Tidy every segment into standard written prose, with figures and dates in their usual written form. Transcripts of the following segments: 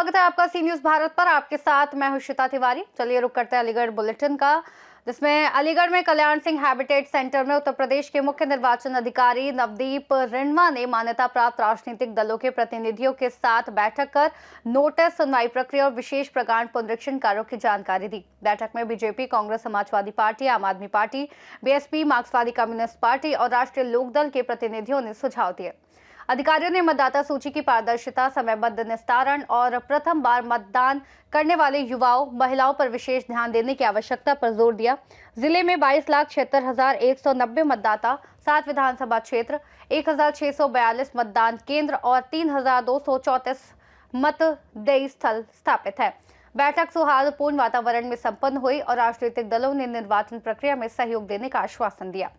स्वागत है आपका सी न्यूज़ भारत पर। आपके साथ मैं हूं श्वेता तिवारी। चलिए रुक करते हैं अलीगढ़ बुलेटिन का, जिसमें अलीगढ़ में कल्याण सिंह हैबिटेट सेंटर में उत्तर प्रदेश के मुख्य निर्वाचन अधिकारी नवदीप रिंडवा ने मान्यता प्राप्त राजनीतिक दलों के प्रतिनिधियों के साथ बैठक कर नोटिस, सुनवाई प्रक्रिया और विशेष प्रगाढ़ पुनरीक्षण कार्यों की जानकारी दी। बैठक में बीजेपी, कांग्रेस, समाजवादी पार्टी, आम आदमी पार्टी, बीएसपी, मार्क्सवादी कम्युनिस्ट पार्टी और राष्ट्रीय लोकदल के प्रतिनिधियों ने सुझाव दिए। अधिकारियों ने मतदाता सूची की पारदर्शिता, समयबद्ध निस्तारण और प्रथम बार मतदान करने वाले युवाओं, महिलाओं पर विशेष ध्यान देने की आवश्यकता पर जोर दिया। जिले में 22,76,190 मतदाता, 7 विधानसभा क्षेत्र, 1,642 मतदान केंद्र और 3,234 मतदेय स्थल स्थापित है। बैठक सौहार्दपूर्ण वातावरण में संपन्न हुई और राजनीतिक दलों ने निर्वाचन प्रक्रिया में सहयोग देने का आश्वासन दिया।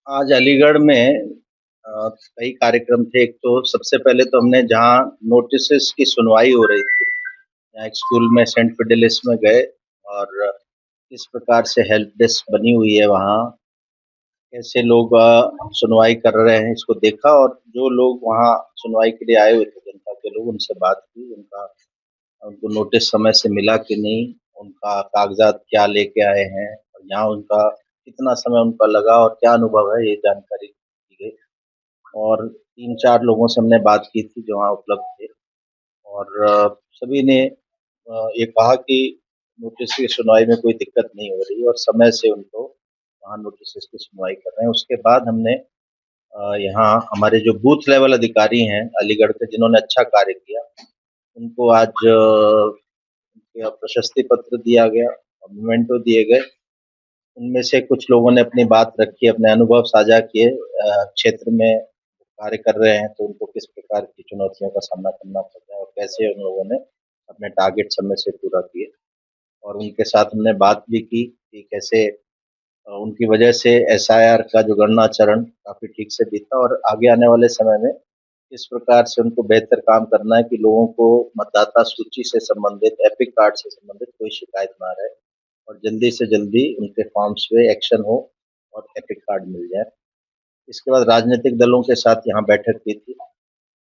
आज अलीगढ़ में कई कार्यक्रम थे। एक तो सबसे पहले तो हमने जहाँ नोटिसेस की सुनवाई हो रही थी, यहाँ एक स्कूल में सेंट फिडेलिस में गए और किस प्रकार से हेल्प डेस्क बनी हुई है, वहाँ कैसे लोग सुनवाई कर रहे हैं, इसको देखा। और जो लोग वहाँ सुनवाई के लिए आए हुए थे, जनता के लोग, उनसे बात की। उनको नोटिस समय से मिला कि नहीं, उनका कागजात क्या लेके आए हैं और यहाँ उनका कितना समय उनका लगा और क्या अनुभव है, ये जानकारी दी गई। और 3-4 लोगों से हमने बात की थी जो वहाँ उपलब्ध थे और सभी ने ये कहा कि नोटिस की सुनवाई में कोई दिक्कत नहीं हो रही और समय से उनको वहाँ नोटिस की सुनवाई कर रहे हैं। उसके बाद हमने यहाँ हमारे जो बूथ लेवल अधिकारी हैं अलीगढ़ के, जिन्होंने अच्छा कार्य किया, उनको आज प्रशस्ति पत्र दिया गया और मोमेंटो दिए गए। उनमें से कुछ लोगों ने अपनी बात रखी, अपने अनुभव साझा किए। क्षेत्र में कार्य कर रहे हैं तो उनको किस प्रकार की चुनौतियों का सामना करना पड़ता है और कैसे उन लोगों ने अपने टारगेट समय से पूरा किए। और उनके साथ हमने बात भी की कि कैसे उनकी वजह से एसआईआर का जो गणना चरण काफी ठीक से बीता और आगे आने वाले समय में इस प्रकार से उनको बेहतर काम करना है कि लोगों को मतदाता सूची से संबंधित, एपिक कार्ड से संबंधित कोई शिकायत ना रहे और जल्दी से जल्दी उनके फॉर्म्स पे एक्शन हो और एपिक कार्ड मिल जाए। इसके बाद राजनीतिक दलों के साथ यहाँ बैठक की थी,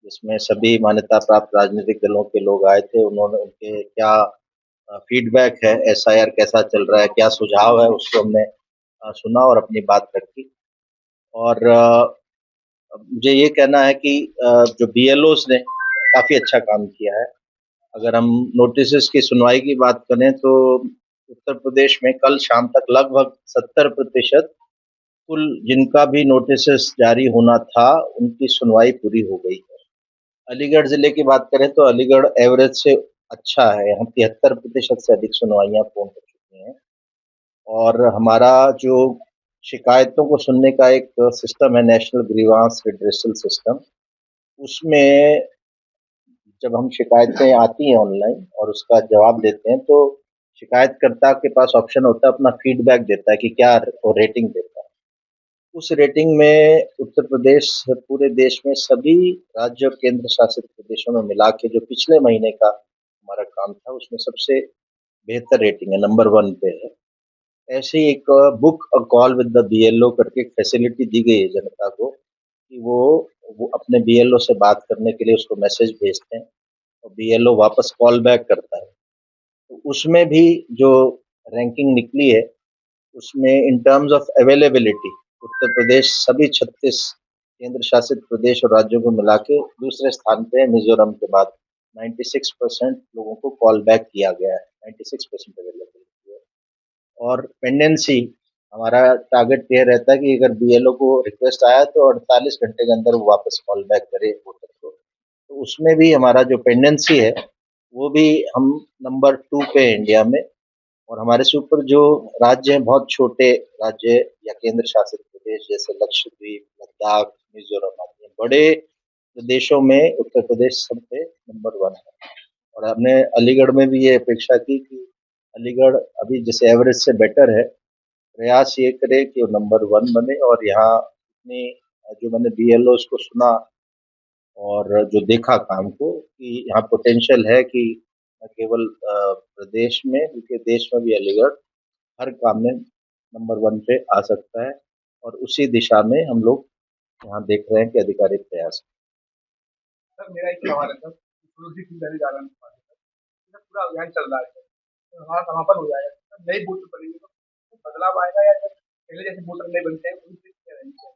जिसमें सभी मान्यता प्राप्त राजनीतिक दलों के लोग आए थे। उन्होंने उनके क्या फीडबैक है, एसआईआर कैसा चल रहा है, क्या सुझाव है, उसको हमने सुना और अपनी बात रखी। और मुझे ये कहना है कि जो बीएलओस ने काफी अच्छा काम किया है। अगर हम नोटिसेस की सुनवाई की बात करें तो उत्तर प्रदेश में कल शाम तक लगभग 70% कुल जिनका भी नोटिसेस जारी होना था, उनकी सुनवाई पूरी हो गई है। अलीगढ़ जिले की बात करें तो अलीगढ़ एवरेज से अच्छा है, यहाँ 73% से अधिक सुनवाइयाँ पूर्ण हो चुकी हैं। और हमारा जो शिकायतों को सुनने का एक सिस्टम है, नेशनल ग्रीवांस रिड्रेसल सिस्टम, उसमें जब हम शिकायतें आती हैं ऑनलाइन और उसका जवाब देते हैं तो शिकायतकर्ता के पास ऑप्शन होता है अपना फीडबैक देता है कि क्या वो रेटिंग देता है। उस रेटिंग में उत्तर प्रदेश पूरे देश में सभी राज्य और केंद्र शासित प्रदेशों में मिला के जो पिछले महीने का हमारा काम था, उसमें सबसे बेहतर रेटिंग है, नंबर 1 पे है। ऐसे ही एक book a call with the BLO करके एक फैसिलिटी दी गई है जनता को कि वो अपने बीएलओ से बात करने के लिए उसको मैसेज भेजते हैं और बीएलओ वापस कॉल बैक करता है। तो उसमें भी जो रैंकिंग निकली है, उसमें in terms of availability Uttar Pradesh सभी 36 केंद्र शासित प्रदेश और राज्यों को मिला के दूसरे स्थान पे है, मिजोरम के बाद। 96% लोगों को कॉल बैक किया गया है, 96% अवेलेबिलिटी है। और पेंडेंसी, हमारा टारगेट ये रहता है कि अगर बीएलओ को रिक्वेस्ट आया तो 48 घंटे के अंदर वो वापस कॉल बैक करे वोटर को। तो उसमें भी हमारा जो पेंडेंसी है वो भी हम नंबर 2 पे है इंडिया में। और हमारे से ऊपर जो राज्य हैं, बहुत छोटे राज्य या केंद्र शासित प्रदेश जैसे लक्षद्वीप, लद्दाख, मिजोरम आदि हैं। बड़े प्रदेशों में उत्तर प्रदेश सब पे नंबर 1 है। और हमने अलीगढ़ में भी ये अपेक्षा की कि अलीगढ़ अभी जैसे एवरेज से बेटर है, प्रयास ये करे कि वो नंबर 1 बने। और यहाँ अपनी जो मैंने बीएलओ को सुना और जो देखा काम को, कि यहाँ पोटेंशियल है कि न केवल प्रदेश में बल्कि देश में भी अलीगढ़ हर काम में नंबर 1 पे आ सकता है। और उसी दिशा में हम लोग यहाँ देख रहे हैं कि अधिकारी प्रयास सर मेरा एक सवाल है सर, सुरुचि सिंह पहले जा रहा है सर, पूरा अभियान चल रहा है सर, तो हमारा समापन हो जाएगा सर, नई वोटर बनेंगे तो बदलाव आएगा या सर पहले जैसे वोटर नहीं बनते हैं उनसे क्या रहेंगे?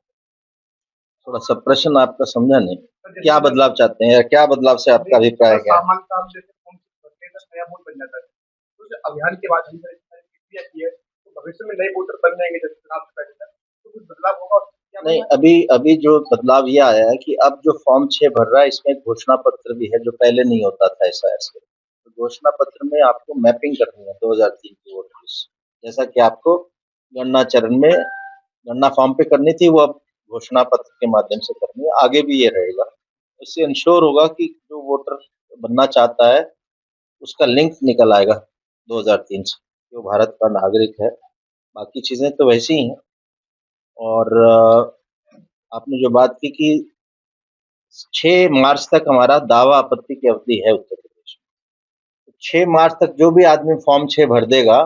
थोड़ा सा प्रश्न आपका समझा नहीं, सर, जैसे क्या बदलाव चाहते हैं या क्या बदलाव से आपका अभिप्राय क्या है? सामान्य काम जैसे फॉर्म भरते हैं सर, नया वोट बन जाता है, तो उस अभियान के बाद हमने प्रक्रिया की है, तो भविष्य में नए वोटर बन जाएंगे जैसे चुनाव से पहले सर, तो कुछ बदलाव होगा क्या? नहीं, अभी जो बदलाव ये आया है कि अब जो फॉर्म 6 भर रहा है इसमें एक घोषणा पत्र भी है, जो पहले नहीं होता था एसआईआर से। तो घोषणा पत्र में आपको मैपिंग करनी है 2003 की वोटर लिस्ट, जैसा कि आपको गणना चरण में गणना फॉर्म पे करनी थी, वो अब घोषणा पत्र के माध्यम से करनी है। आगे भी ये रहेगा, इससे इंश्योर होगा कि जो वोटर बनना चाहता है उसका लिंक निकल आएगा 2003 से, वो भारत का नागरिक है। बाकी चीजें तो वैसी ही हैं। और आपने जो बात की कि 6 मार्च तक हमारा दावा आपत्ति की अवधि है उत्तर प्रदेश में। 6 मार्च तक जो भी आदमी फॉर्म 6 भर देगा,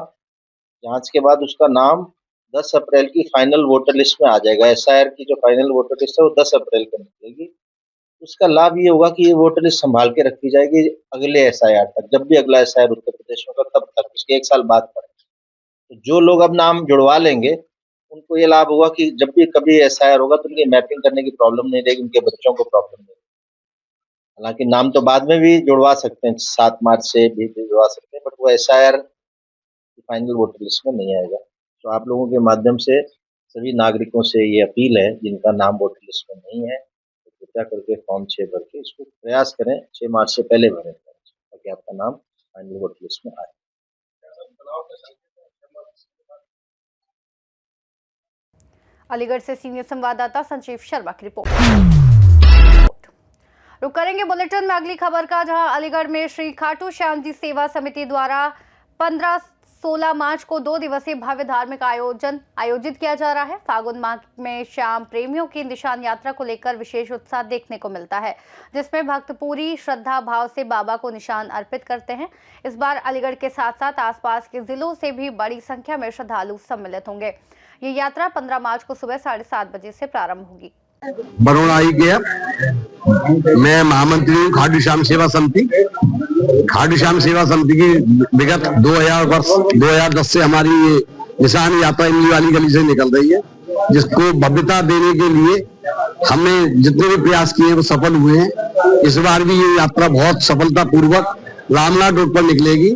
जांच के बाद उसका नाम 10 अप्रैल की फाइनल वोटर लिस्ट में आ जाएगा। एसआईआर की जो फाइनल वोटर लिस्ट है वो 10 अप्रैल को निकलेगी। उसका लाभ ये होगा कि ये वोटर लिस्ट संभाल के रखी जाएगी अगले एसआईआर तक, जब भी अगला एसआईआर उत्तर प्रदेश में होगा तब तक, उसके 1 साल बाद तक। तो जो लोग अब नाम जुड़वा लेंगे उनको ये लाभ होगा कि जब भी कभी एसआईआर होगा तो उनकी मैपिंग करने की प्रॉब्लम नहीं रहेगी, उनके बच्चों को प्रॉब्लम नहीं रहेगी। हालांकि नाम तो बाद में भी जुड़वा सकते हैं, 7 मार्च से भी जुड़वा सकते हैं, बट वो एसआईआर फाइनल वोटर लिस्ट में नहीं आएगा। तो आप लोगों के माध्यम से सभी नागरिकों से ये अपील है जिनका नाम वोटर लिस्ट में नहीं है, तो कृपया करके फॉर्म 6 भर के इसको प्रयास करें 6 मार्च से पहले भरें, ताकि आपका नाम फाइनल वोटर लिस्ट में आए। अलीगढ़ से सीनियर संवाददाता संजीव शर्मा की रिपोर्ट। रुक करेंगे बुलेटिन में अगली खबर का, जहां अलीगढ़ में श्री खाटू श्याम जी सेवा समिति द्वारा 15-16 मार्च को 2 दिवसीय भव्य धार्मिक आयोजन आयोजित किया जा रहा है। फागुन माह में श्याम प्रेमियों की निशान यात्रा को लेकर विशेष उत्साह देखने को मिलता है, जिसमें भक्त पूरी श्रद्धा भाव से बाबा को निशान अर्पित करते हैं। इस बार अलीगढ़ के साथ साथ आसपास के जिलों से भी बड़ी संख्या में श्रद्धालु सम्मिलित होंगे। ये यात्रा 15 मार्च को सुबह 7:30 बजे से प्रारंभ होगी। बरौड़ाई के मैं महामंत्री हूँ खाटू श्याम सेवा समिति। खाटू श्याम सेवा समिति की विगत 2010 से हमारी ये निशान यात्रा इमली वाली गली से निकल रही है, जिसको भव्यता देने के लिए हमने जितने भी प्रयास किए वो सफल हुए हैं। इस बार भी ये यात्रा बहुत सफलता पूर्वक रामनाथ रोड पर निकलेगी,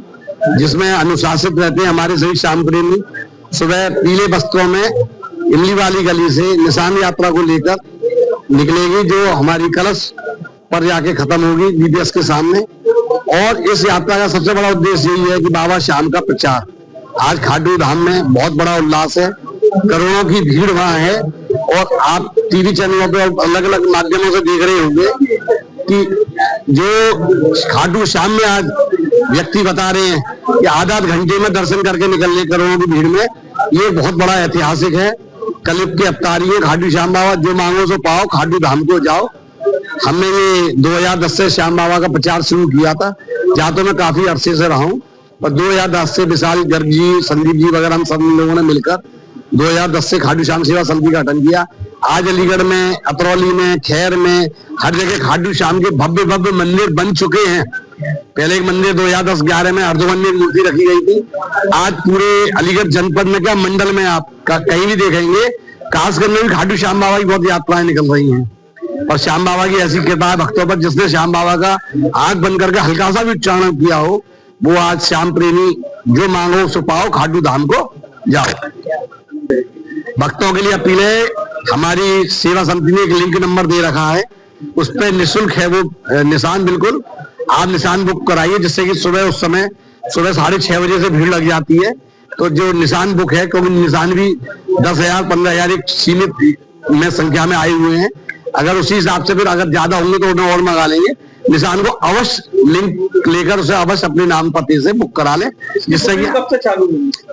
जिसमें अनुशासित रहते हैं हमारे सभी श्याम प्रेमी। सुबह पीले वस्त्रों में इमली वाली गली से निशान यात्रा को लेकर निकलेगी, जो हमारी कलश पर जाके खत्म होगी बीबीएस के सामने। और इस यात्रा का सबसे बड़ा उद्देश्य यही है कि बाबा श्याम का प्रचार। आज खाटू धाम में बहुत बड़ा उल्लास है, करोड़ों की भीड़ वहां है, और आप टीवी चैनलों पे अलग अलग माध्यमों से देख रहे होंगे कि जो खाटू श्याम में आज व्यक्ति बता रहे हैं कि आधा घंटे में दर्शन करके निकलने करोड़ों की भीड़ में, ये बहुत बड़ा ऐतिहासिक है। कलयुग के अवतारी है खाटू श्याम बाबा, जो मांगो सो पाओ, खाटू धाम को जाओ। हमने ये 2010 से श्याम बाबा का प्रचार शुरू किया था, जहाँ तो मैं काफी अरसे से रहा हूँ, और 2010 से विशाल गर्ग जी, संदीप जी वगैरह हम सब लोगों ने मिलकर 2010 से खाटू श्याम सेवा समिति का गठन किया। आज अलीगढ़ में, अतरौली में, खैर में, हर जगह खाटू श्याम के भव्य भव्य मंदिर बन चुके हैं। पहले एक मंदिर 2010-11 में हरदोवन में मूर्ति रखी गई थी। आज पूरे अलीगढ़ जनपद में, क्या मंडल में, आप कहीं भी देखेंगे, खासकर में भी खाटू श्याम बाबा की बहुत यात्राएं निकल रही हैं। और श्याम बाबा की ऐसी कृपा है भक्तों पर, जिसने श्याम बाबा का आंख बंद करके हल्का सा भी उच्चारण किया हो, वो आज श्याम प्रेमी जो मांगो सो पाओ, खाटू धाम को जाओ। भक्तों के लिए अपील है, हमारी सेवा समिति ने एक लिंक नंबर दे रखा है, उस पर निःशुल्क है वो निशान। बिल्कुल आप निशान बुक कराइए, जिससे कि सुबह उस समय सुबह 6:30 बजे से भीड़ लग जाती है। तो जो निशान बुक है, क्योंकि निशान भी 10,000 15,000 एक सीमित में संख्या में आए हुए हैं। अगर उसी हिसाब से फिर अगर ज्यादा होंगे तो उन्हें और मंगा लेंगे। निशान को अवश्य लिंक लेकर उसे अवश्य अपने नाम पते से बुक करा लें, जिससे कि कब से चालू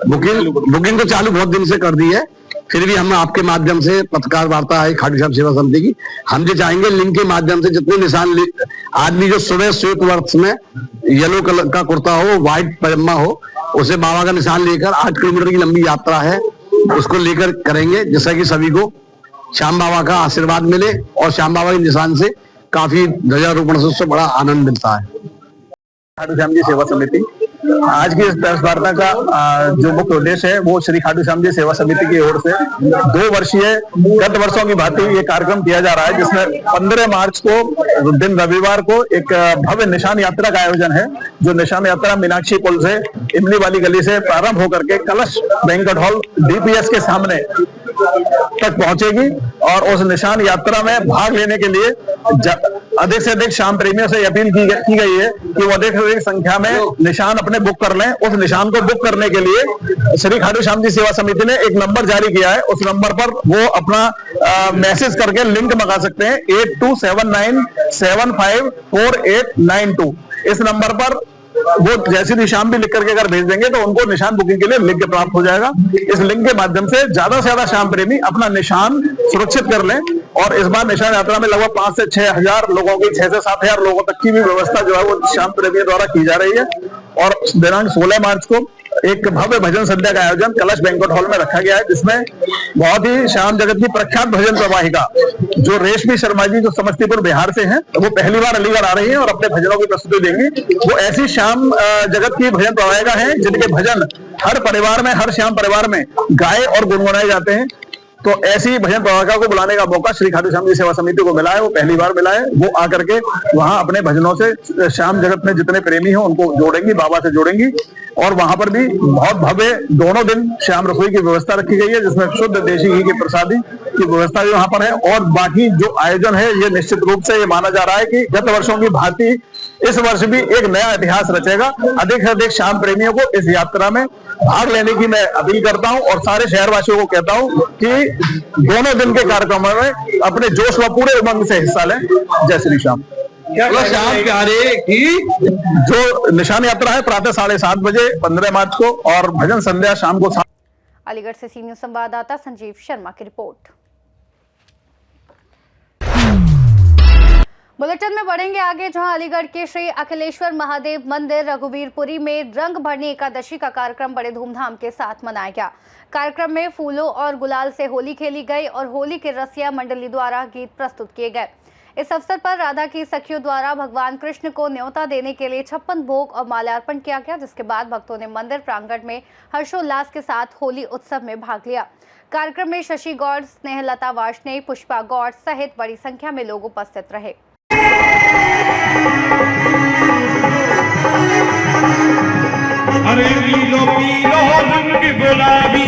बुकिंग तो चालू बहुत दिन से कर दी है। फिर भी हम आपके माध्यम से, पत्रकार वार्ता है खाटू श्याम सेवा समिति की, हम जो चाहेंगे लिंक के माध्यम से जितने निशान आदमी जो सुबह श्वेत वस्त्र में येलो कलर का कुर्ता हो, व्हाइट पजामा हो, उसे बाबा का निशान लेकर 8 किलोमीटर की लंबी यात्रा है, उसको लेकर करेंगे, जिससे कि सभी को श्याम बाबा का आशीर्वाद मिले और श्याम बाबा के निशान से काफी ध्वजारोपण से उससे बड़ा आनंद मिलता है। खाटू श्याम जी सेवा समिति आज की इस प्रेस वार्ता का जो मुख्य उद्देश्य है वो श्री खाटू श्याम जी सेवा समिति की ओर से 2 वर्षीय गत वर्षों की भांति ये कार्यक्रम किया जा रहा है, जिसमें 15 मार्च को दिन रविवार को एक भव्य निशान यात्रा का आयोजन है। जो निशान यात्रा मीनाक्षी पुल से इमली वाली गली से प्रारंभ होकर के कलश बैंक्वेट हॉल DPS के सामने तक पहुंचेगी और उस निशान यात्रा में भाग लेने के लिए अधिक से अधिक श्याम प्रेमियों से अपील की गई है कि वो अधिक से अधिक संख्या में निशान अपने बुक कर लें। उस निशान को बुक करने के लिए श्री खाटू श्याम जी सेवा समिति ने एक नंबर जारी किया है। उस नंबर पर वो अपना मैसेज करके लिंक मंगा सकते हैं 8279754892। इस नंबर पर वो जैसे निशान भी लिख करके अगर भेज देंगे तो उनको निशान बुकिंग के लिए लिंक प्राप्त हो जाएगा। इस लिंक के माध्यम से ज्यादा श्याम प्रेमी अपना निशान सुरक्षित कर लें। और इस बार निशान यात्रा में लगभग 5 से 6 हजार लोगों की 6 से 7 हजार लोगों तक की भी व्यवस्था जो है वो श्याम प्रेमियों द्वारा की जा रही है। और दिनांक 16 मार्च को एक भव्य भजन संध्या का आयोजन कलश बैंक्वेट हॉल में रखा गया है, जिसमें बहुत ही श्याम जगत की प्रख्यात भजन प्रवाहिका जो रेशमी शर्मा जी जो समस्तीपुर बिहार से हैं, वो पहली बार अलीगढ़ आ रही हैं और अपने भजनों की प्रस्तुति देंगी। वो ऐसी श्याम जगत की भजन प्रवाहिका हैं जिनके भजन हर परिवार में, हर श्याम परिवार में गाए और गुनगुनाए जाते हैं। तो ऐसी भजन प्रवाहिका को बुलाने का मौका श्री खाटू श्याम जी सेवा समिति को मिला है, वो पहली बार मिला है। वो आकर के वहां अपने भजनों से श्याम जगत में जितने प्रेमी हो उनको जोड़ेंगी, बाबा से जोड़ेंगी। और वहां पर भी बहुत भव्य दोनों दिन श्याम रसोई की व्यवस्था रखी गई है, जिसमें शुद्ध देशी घी की प्रसादी की व्यवस्था भी वहां पर है। और बाकी जो आयोजन है ये निश्चित रूप से ये माना जा रहा है कि गत वर्षों की भांति इस वर्ष भी एक नया इतिहास रचेगा। अधिक से अधिक श्याम प्रेमियों को इस यात्रा में भाग लेने की मैं अपील करता हूं और सारे शहरवासियों को कहता हूं कि दोनों दिन के कार्यक्रमों में अपने जोश व पूरे उमंग से हिस्सा लें। जय श्री श्याम। श्याम प्यारे की जो निशान यात्रा है प्रातः 7:30 बजे 15 मार्च को और भजन संध्या शाम को। अलीगढ़ से सी न्यूज संवाददाता संजीव शर्मा की रिपोर्ट। बुलेटिन में बढ़ेंगे आगे, जहां अलीगढ़ के श्री अखिलेश्वर महादेव मंदिर रघुवीरपुरी में रंग भरनी एकादशी का कार्यक्रम बड़े धूमधाम के साथ मनाया गया। कार्यक्रम में फूलों और गुलाल से होली खेली गई और होली के रसिया मंडली द्वारा गीत प्रस्तुत किए गए। इस अवसर पर राधा की सखियों द्वारा भगवान कृष्ण को न्योता देने के लिए 56 भोग और माल्यार्पण किया गया, जिसके बाद भक्तों ने मंदिर प्रांगण में हर्षोल्लास के साथ होली उत्सव में भाग लिया। कार्यक्रम में शशि गौड़, स्नेहलता वार्ष्णेय, पुष्पा गौड़ सहित बड़ी संख्या में लोग उपस्थित रहे। अरे पीलो पीलो रंग गुलाबी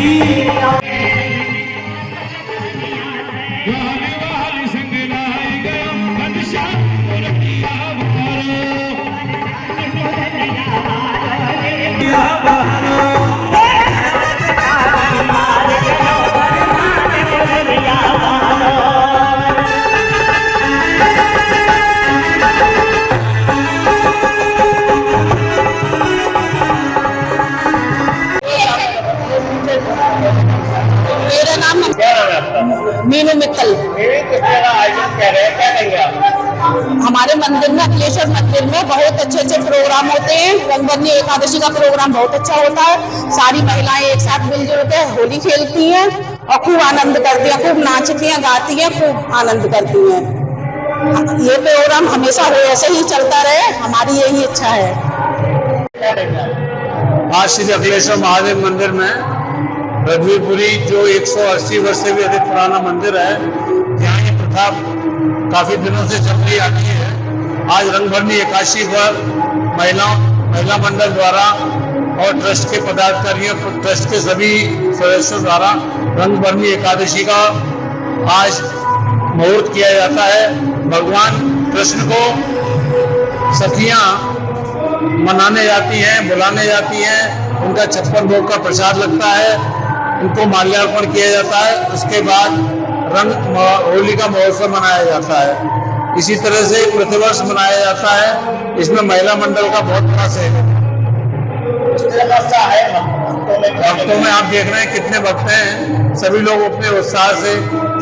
मेरा नाम मीनू मित्तल। हमारे मंदिर में, अखिलेश्वर मंदिर में बहुत अच्छे अच्छे प्रोग्राम होते हैं। रंगभरनी एकादशी का प्रोग्राम बहुत अच्छा होता है। सारी महिलाएं एक साथ मिलजुल के होली खेलती हैं और खूब आनंद करती हैं, खूब नाचती हैं, गाती हैं, खूब आनंद करती हैं। ये प्रोग्राम हमेशा हो ऐसे ही चलता रहे, हमारी यही इच्छा है। आज श्री अखिलेश्वर महादेव मंदिर में रघुवीरपुरी जो 180 वर्ष से भी अधिक पुराना मंदिर है, यहाँ ये प्रथा काफी दिनों से चल रही आती है। आज रंगभरनी एकादशी पर महिला मंडल द्वारा और ट्रस्ट के पदाधिकारियों, ट्रस्ट के सभी सदस्यों द्वारा रंगभरनी एकादशी का आज मुहूर्त किया जाता है। भगवान कृष्ण को सखियां मनाने जाती हैं, बुलाने जाती हैं, उनका 56 भोग का प्रसाद लगता है, उनको माल्यार्पण किया जाता है। उसके बाद होली का महोत्सव मनाया जाता है। इसी तरह से प्रतिवर्ष मनाया जाता है। इसमें महिला मंडल का बहुत बड़ा सहयोग है। भक्तों में आप देख रहे हैं कितने भक्त हैं, सभी लोग अपने उत्साह से,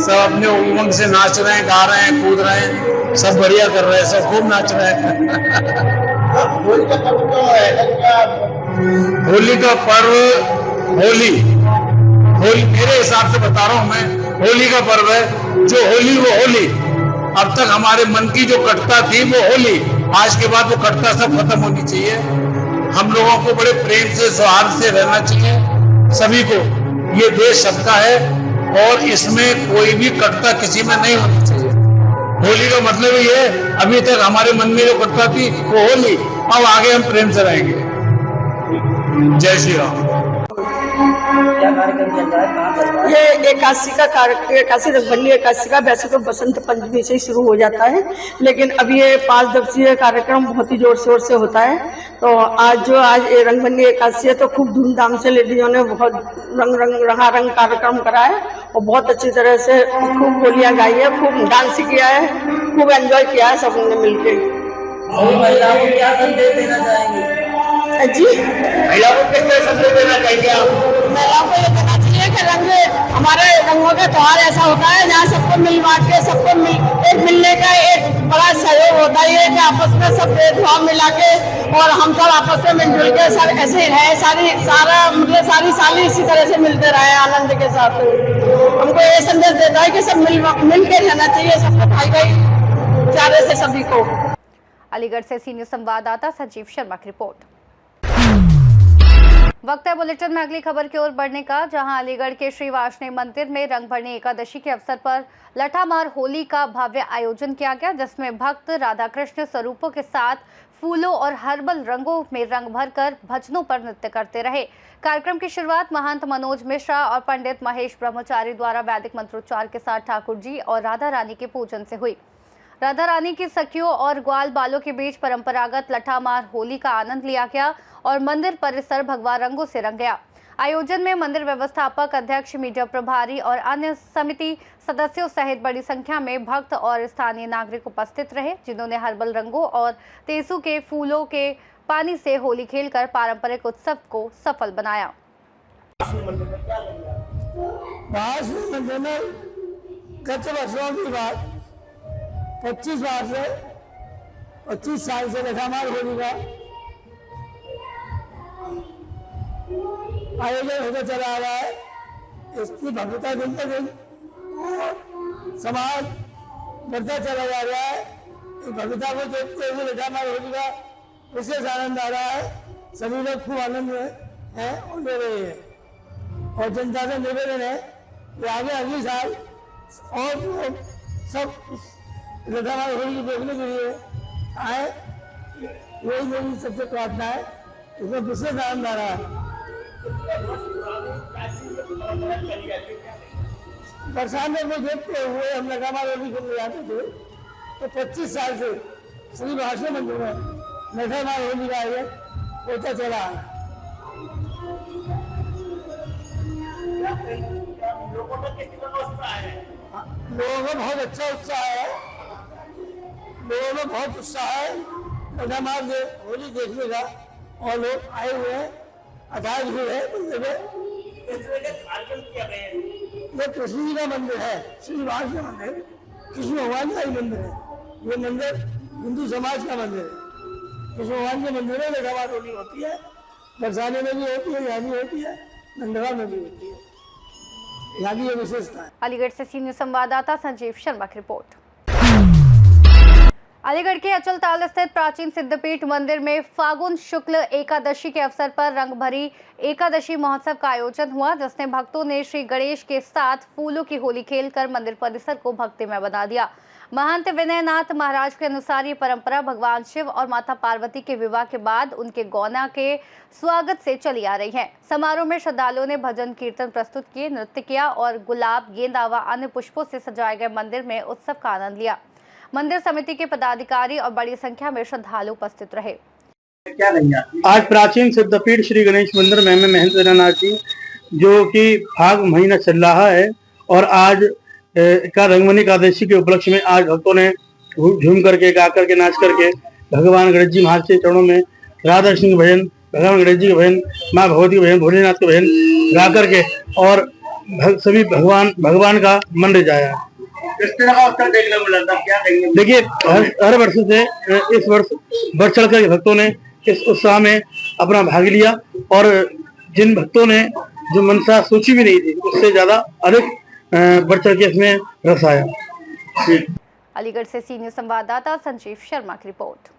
सब अपने उमंग से नाच रहे हैं, गा रहे हैं, कूद रहे हैं, सब बढ़िया कर रहे हैं, सब खूब नाच रहे हैं। होली का पर्व होली मेरे हिसाब से बता रहा हूं मैं, होली का पर्व है। जो होली वो होली, अब तक हमारे मन की जो कटता थी वो होली, आज के बाद वो कटता सब खत्म होनी चाहिए। हम लोगों को बड़े प्रेम से सौहार्द से रहना चाहिए सभी को। ये देश सबका है और इसमें कोई भी कटता किसी में नहीं होनी चाहिए। होली का मतलब ये है, अभी तक हमारे मन में जो कटता थी वो होली, अब आगे हम प्रेम से रहेंगे। जय श्री राम। ये एकादशी का कार्यक्रम, एकादशी रंगभंनी एकादशी का वैसे तो बसंत पंचमी से ही शुरू हो जाता है, लेकिन अब ये 5 दिवसीय कार्यक्रम बहुत ही जोर शोर से होता है। तो आज ये रंगभंनी एकादशी है तो खूब धूमधाम से लेडीजों ने बहुत रंगारंग कार्यक्रम करा है और बहुत अच्छी तरह से खूब बोलियां गाई है, खूब डांस किया है, खूब एंजॉय किया है सबने मिलकर। महिलाओं को क्या संदेश देना चाहेंगे जी? महिलाओं को किस तरह संदेश देना चाहेंगे आप? महिलाओं को ये कहना चाहिए कि हमारे रंगों का त्योहार ऐसा होता है जहाँ सबको मिल बांट के सबको मिलने का एक बड़ा सहयोग होता है कि आपस में सब भेदभाव मिला के और हम सब आपस में मिलजुल के सब ऐसे ही रहे, सारी साल इसी तरह से मिलते रहे आनंद के साथ। हमको ये संदेश देता है कि सब मिल के रहना चाहिए, सबको भाई भाईचारे से सभी को। अलीगढ़ से सीनियर संवाददाता संजीव शर्मा की रिपोर्ट। वक्त है बुलेटिन में अगली खबर की ओर बढ़ने का, जहां अलीगढ़ के श्री वार्ष्णेय मंदिर में रंगभरनी एकादशी के अवसर पर लठामार होली का भव्य आयोजन किया गया, जिसमें भक्त राधा कृष्ण स्वरूपों के साथ फूलों और हर्बल रंगों में रंग भरकर भजनों पर नृत्य करते रहे। कार्यक्रम की शुरुआत महंत मनोज मिश्रा और पंडित महेश ब्रह्मचारी द्वारा वैदिक मंत्रोच्चार के साथ ठाकुर जी और राधा रानी के पूजन से हुई। राधा रानी की सखियों और ग्वाल बालों के बीच परंपरागत लठामार होली का आनंद लिया गया और मंदिर परिसर भगवा रंगों से रंग गया। आयोजन में मंदिर व्यवस्थापक, अध्यक्ष, मीडिया प्रभारी और अन्य समिति सदस्यों सहित बड़ी संख्या में भक्त और स्थानीय नागरिक उपस्थित रहे, जिन्होंने हर्बल रंगों और तेसू के फूलों के पानी से होली खेलकर पारंपरिक उत्सव को सफल बनाया। मंदिर में गत वर्षों की बात 25 साल से लठामार होली का आयोजन होता चला आ रहा है। इसकी भव्यता दिन पर दिन और समाज बढ़ता चला जा रहा है। इस भव्यता को देखते हुए लठामार होली का विशेष आनंद आ रहा है। सभी लोग खूब आनंद में हैं और ले रहे हैं और जनता से निवेदन है कि आगे अगले साल और लोग सब लठामार होली देखने के लिए आए। यही मेरी सबसे प्रार्थना है। इसमें विशेष आनंद आ रहा है। बरसाने में देखते हुए हम लठामार होली खेलने जाते थे तो 25 साल से श्री वार्ष्णेय मंदिर में लठामार होली का आयोजन होता चला है। लोगों में किस तरह का उत्साह है? लोगों में बहुत अच्छा उत्साह है। लोगों में बहुत उत्साह है लठामार होली देखने का और लोग आए हुए हैं। अथाह भीड़ है मंदिर में। इस तरह के कार्यक्रम किया गए हैं। ये कृष्ण जी का मंदिर है, श्री वार्ष्णेय मंदिर, कृष्ण भगवान का ही मंदिर है। ये मंदिर हिंदू समाज का मंदिर है। कृष्ण भगवान के मंदिर में लठामार होली होती है। बरसाने में भी होती है, यहाँ भी होती है, नंदवा में भी होती है। यहाँ की ये विशेषता है। अलीगढ़ से सीनियर संवाददाता संजीव शर्मा की रिपोर्ट। अलीगढ़ के अचल ताल स्थित प्राचीन सिद्धपीठ मंदिर में फागुन शुक्ल एकादशी के अवसर पर रंग भरी एकादशी महोत्सव का आयोजन हुआ, जिसने भक्तों ने श्री गणेश के साथ फूलों की होली खेलकर मंदिर परिसर को भक्तिमय बना दिया। महंत विनयनाथ महाराज के अनुसार ये परंपरा भगवान शिव और माता पार्वती के विवाह के बाद उनके गौना के स्वागत से चली आ रही है। समारोह में श्रद्धालुओं ने भजन कीर्तन प्रस्तुत किए, नृत्य किया और गुलाब, गेंदा व अन्य पुष्पों से सजाए गए मंदिर में उत्सव का आनंद लिया। मंदिर समिति के पदाधिकारी और बड़ी संख्या में श्रद्धालु उपस्थित रहे। आज प्राचीन सिद्धपीठ श्री गणेश मंदिर में महंत विनयनाथ जी, जो कि फाग महीना चल रहा है और आज का रंगभरनी एकादशी के उपलक्ष्य में आज भक्तों ने झूम करके, गा करके, नाच करके भगवान गणेश जी महाराज के चरणों में राधा कृष्ण के भजन, भगवान गणेश जी के भजन, माँ भगवती के भजन, भोलेनाथ के भजन गा करके और सभी भगवान का मन रिझाया। किस तरह का उत्सव देखने को मिला था? क्या कहेंगे? देखिए, हर वर्ष से इस वर्ष बढ़ चढ़ कर भक्तों ने इस उत्साह में अपना भाग लिया और जिन भक्तों ने जो मनसा सोची भी नहीं थी उससे ज्यादा अधिक बढ़ चढ़ के इसमें रस आया। अलीगढ़ से सी न्यूज़ संवाददाता संजीव शर्मा की रिपोर्ट।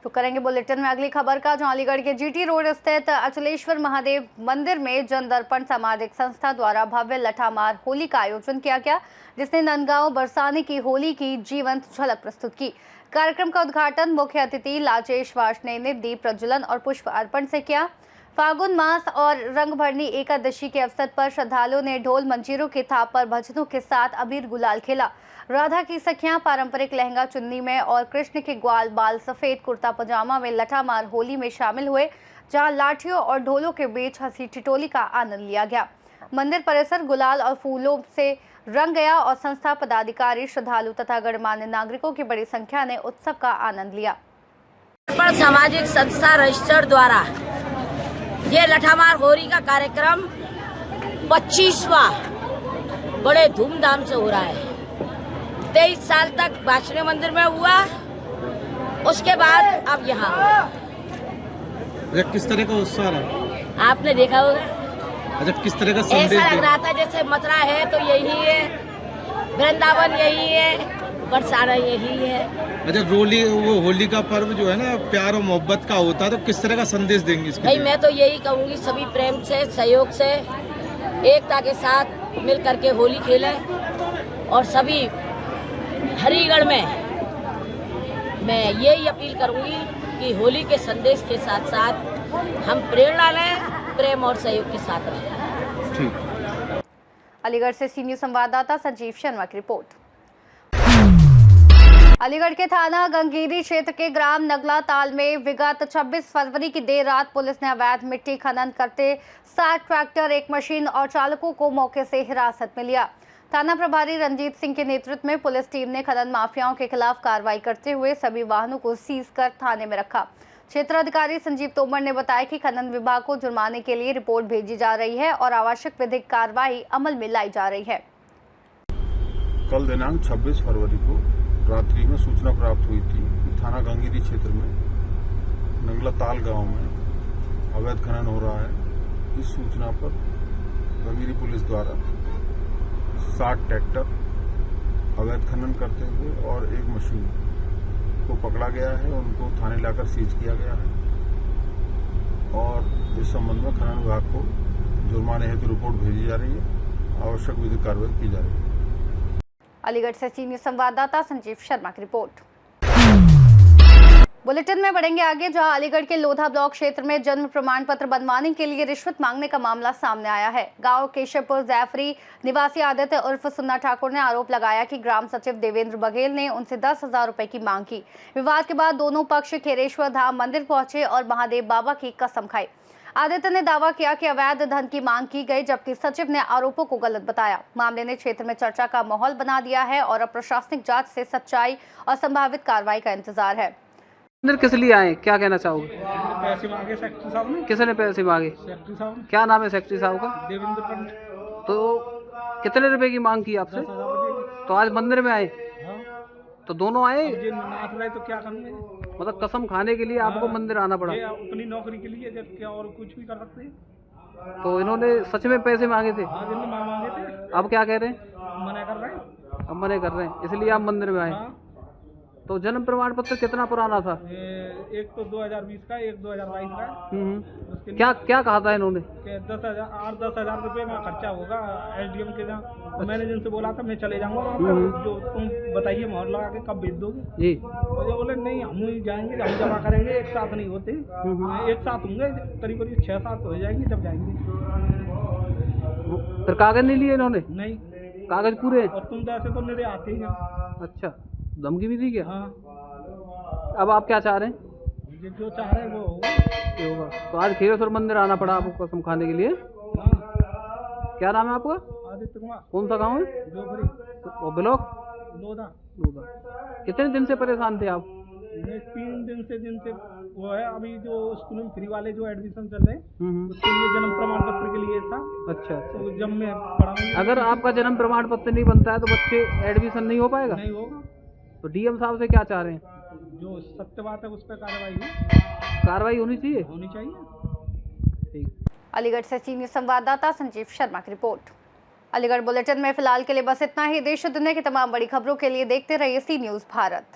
तो करेंगे बुलेटिन में अगली खबर का, जहां अलीगढ़ के जीटी रोड स्थित अचलेश्वर महादेव मंदिर में जन दर्पण सामाजिक संस्था द्वारा भव्य लठामार होली का आयोजन किया गया, जिसने नंदगांव बरसाने की होली की जीवंत झलक प्रस्तुत की। कार्यक्रम का उद्घाटन मुख्य अतिथि लाजेश वार्ष्णेय ने दीप प्रज्वलन और पुष्प अर्पण से किया। फागुन मास और रंगभरनी एकादशी के अवसर पर श्रद्धालुओं ने ढोल मंजीरों के थाप पर भजनों के साथ अबीर गुलाल खेला। राधा की सखियां पारंपरिक लहंगा चुन्नी में और कृष्ण के ग्वाल बाल सफेद कुर्ता पजामा में लठामार होली में शामिल हुए, जहां लाठियों और ढोलों के बीच हंसी ठिठोली का आनंद लिया गया। मंदिर परिसर गुलाल और फूलों से रंग गया और संस्था पदाधिकारी, श्रद्धालु तथा गणमान्य नागरिकों की बड़ी संख्या ने उत्सव का आनंद लिया। सामाजिक संस्था रजिस्टर द्वारा ये लठामार होली का कार्यक्रम 25वां बड़े धूमधाम से हो रहा है। 23 साल तक वार्ष्णेय मंदिर में हुआ, उसके बाद अब यहाँ अच्छा, किस तरह का उत्साह है आपने देखा होगा। अच्छा, किस तरह का संदेश ऐसा लग रहा था जैसे मथुरा है तो यही है, वृंदावन यही है, बरसाना यही है। अच्छा, होली का पर्व जो है ना प्यार और मोहब्बत का होता है, तो किस तरह का संदेश देंगे इसके भाई लिए? मैं तो यही कहूँगी सभी प्रेम से, सहयोग से, एकता के साथ मिल करके होली खेलें और सभी हरिगढ़ में मैं यही अपील करूंगी कि होली के संदेश के साथ साथ हम प्रेरणा लें, प्रेम और सहयोग के साथ रहें। ठीक। अलीगढ़ से सी न्यूज़ संवाददाता संजीव शर्मा की रिपोर्ट। अलीगढ़ के थाना गंगीरी क्षेत्र के ग्राम नगला ताल में विगत 26 फरवरी की देर रात पुलिस ने अवैध मिट्टी खनन करते 7 ट्रैक्टर, एक मशीन और चालकों को मौके से हिरासत में लिया। थाना प्रभारी रंजीत सिंह के नेतृत्व में पुलिस टीम ने खनन माफियाओं के खिलाफ कार्रवाई करते हुए सभी वाहनों को सीज कर थाने में रखा। क्षेत्राधिकारी संजीव तोमर ने बताया कि खनन विभाग को जुर्माने के लिए रिपोर्ट भेजी जा रही है और आवश्यक विधिक कार्रवाई अमल में लाई जा रही है। कल दिनांक 26 फरवरी को रात्रि में सूचना प्राप्त हुई थी कि थाना गंगीरी क्षेत्र में नंगला ताल गांव में अवैध खनन हो रहा है। इस सूचना पर गंगीरी पुलिस द्वारा 7 ट्रैक्टर अवैध खनन करते हुए और एक मशीन को पकड़ा गया है, उनको थाने लाकर सीज किया गया है और इस संबंध में खनन विभाग को जुर्माने हेतु रिपोर्ट भेजी जा रही है, आवश्यक विधिक कार्रवाई की जा रही है। अलीगढ़ से सीनियर संवाददाता संजीव शर्मा की रिपोर्ट। बुलेटिन में बढ़ेंगे आगे, जहां अलीगढ़ के लोधा ब्लॉक क्षेत्र में जन्म प्रमाण पत्र बनवाने के लिए रिश्वत मांगने का मामला सामने आया है। गांव केशवपुर जैफरी निवासी आदित्य उर्फ सुन्ना ठाकुर ने आरोप लगाया कि ग्राम सचिव देवेंद्र बघेल ने उनसे 10,000 रुपए की मांग की। विवाद के बाद दोनों पक्ष खेरेश्वर धाम मंदिर पहुंचे और महादेव बाबा की कसम खाई। आदित्य ने दावा किया कि अवैध धन की मांग की गई, जबकि सचिव ने आरोपों को गलत बताया। मामले ने क्षेत्र में चर्चा का माहौल बना दिया है और अब प्रशासनिक जांच से सच्चाई और संभावित कार्रवाई का इंतजार है। मंदिर किस लिए आए, क्या कहना चाहोगे? पैसे मांगे सेक्रेटरी साहब ने। किसने पैसे मांगे? सेक्रेटरी साहब ने। क्या नाम है सेक्रेटरी साहब का? देवेंद्र पंडित। तो कितने रुपए की मांग की आपसे? 10,000 रुपए। तो आज मंदिर में आए? हाँ। तो दोनों आए? अब ये नाच रहे तो क्या करूँगे? मतलब कसम खाने के लिए आपको मंदिर आना पड़ा? अपनी नौकरी के लिए, जब क्या और कुछ भी कर सकते हैं। तो इन्होंने सच में पैसे मांगे थे? हाँ, जिनने मांगे थे। अब क्या कह रहे हैं? मना कर रहे हैं। अब मना कर रहे हैं, इसलिए आप मंदिर में आए। तो जन्म प्रमाण पत्र कितना पुराना था? एक तो 2020 का, एक 2022 का। क्या क्या कहा था इन्होंने? 10,000 रुपये में खर्चा होगा एसडीएम के जहाँ। मैंने जिनसे बोला था मैं चले जाऊंगा, जो तुम बताइए मोहर लगा के कब भेज दोगे जी। तो ये बोले नहीं, हम ही जाएंगे, हम जमा करेंगे, एक साथ नहीं होते, एक साथ होंगे, करीब 6-7 हो जाएंगे जब जाएंगे। फिर कागज नहीं लिए इन्होंने? नहीं, कागज पूरे? और तुम तो ऐसे तो मेरे आते ही हैं। अच्छा, धमकी भी दी क्या? हाँ। अब आप क्या चाह रहे हैं? जो चाह रहे हैं वो होगा। तो आज खेरेश्वर मंदिर आना पड़ा आपको कसम खाने के लिए? हाँ। क्या नाम है आपका? आदित्य कुमार। कौन सा गांव है? जोफरी। और ब्लॉक? लोधा। कितने दिन से परेशान थे आप? 3 दिन से जिनसे वो है, अभी जो स्कूल में फ्री वाले जो एडमिशन चल रहे हैं उसके लिए जन्म प्रमाण पत्र के लिए था। अच्छा। तो जब मैं पढ़ाऊंगा, अगर आपका जन्म प्रमाण पत्र नहीं बनता है तो बच्चे एडमिशन नहीं हो पाएगा? नहीं होगा। तो डीएम साहब से क्या चाह रहे हैं? जो सत्य बात है उस पर कार्रवाई होनी चाहिए। होनी चाहिए। ठीक। अलीगढ़ से सीनियर संवाददाता संजीव शर्मा की रिपोर्ट। अलीगढ़ बुलेटिन में फिलहाल के लिए बस इतना ही। देश और दुनिया की तमाम बड़ी खबरों के लिए देखते रहिए सी न्यूज़ भारत।